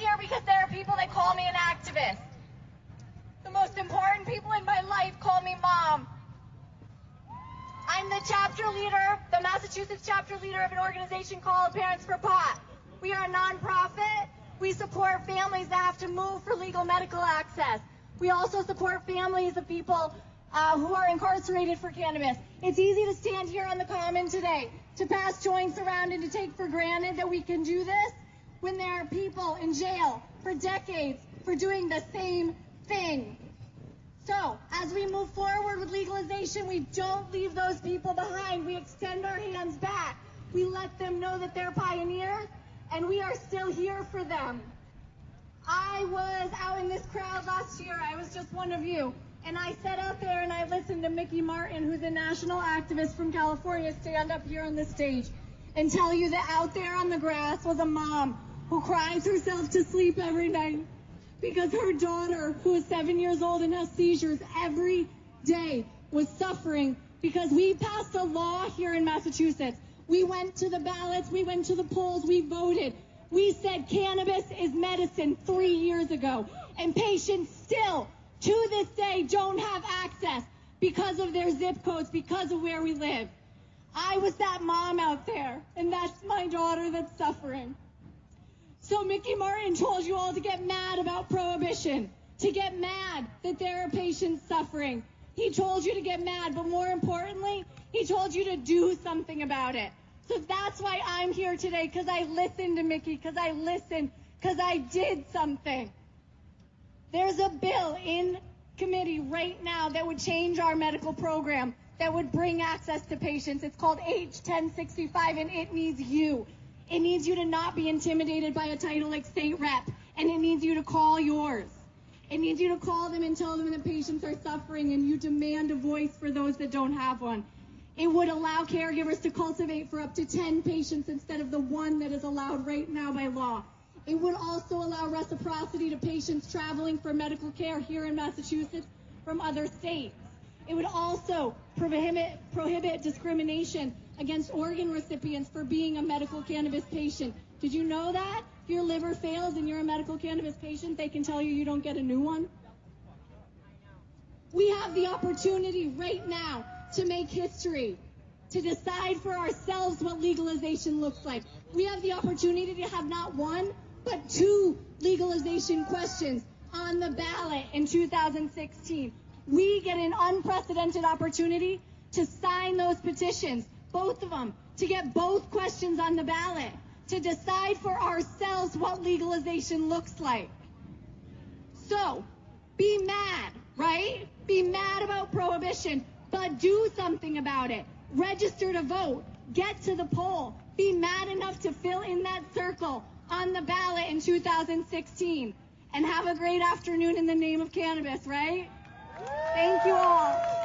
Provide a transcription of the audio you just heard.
here because there are people that call me an activist. The most important people in my life call me mom. I'm the chapter leader, the Massachusetts chapter leader of an organization called Parents for Pot. We are a nonprofit. We support families that have to move for legal medical access. We also support families of people who are incarcerated for cannabis. It's easy to stand here on the Common today, to pass joints around and to take for granted that we can do this when there are people in jail for decades for doing the same thing. So, as we move forward with legalization, we don't leave those people behind. We extend our hands back. We let them know that they're pioneers, and we are still here for them. I was out in this crowd last year. I was just one of you. And I sat out there and I listened to Mickey Martin, who's a national activist from California, stand up here on the stage and tell you that out there on the grass was a mom who cries herself to sleep every night because her daughter, who is 7 years old and has seizures every day, was suffering because we passed a law here in Massachusetts. We went to the ballots, we went to the polls, we voted. We said cannabis is medicine 3 years ago, and patients still, to this day, don't have access because of their zip codes, because of where we live. I was that mom out there, and that's my daughter that's suffering. So Mickey Martin told you all to get mad about prohibition, to get mad that there are patients suffering. He told you to get mad, but more importantly, he told you to do something about it. So that's why I'm here today, because I listened to Mickey, because I did something. There's a bill in committee right now that would change our medical program, that would bring access to patients. It's called H1065, and it needs you. It needs you to not be intimidated by a title like state rep, and it needs you to call yours. It needs you to call them and tell them that patients are suffering, and you demand a voice for those that don't have one. It would allow caregivers to cultivate for up to 10 patients instead of the one that is allowed right now by law. It would also allow reciprocity to patients traveling for medical care here in Massachusetts from other states. It would also prohibit discrimination against organ recipients for being a medical cannabis patient. Did you know that? If your liver fails and you're a medical cannabis patient, they can tell you you don't get a new one? We have the opportunity right now to make history, to decide for ourselves what legalization looks like. We have the opportunity to have not one, but 2 legalization questions on the ballot in 2016. We get an unprecedented opportunity to sign those petitions, both of them, to get both questions on the ballot, to decide for ourselves what legalization looks like. So, be mad, right? Be mad about prohibition, but do something about it. Register to vote. Get to the poll. Be mad enough to fill in that circle on the ballot in 2016. And have a great afternoon in the name of cannabis, right? Thank you all.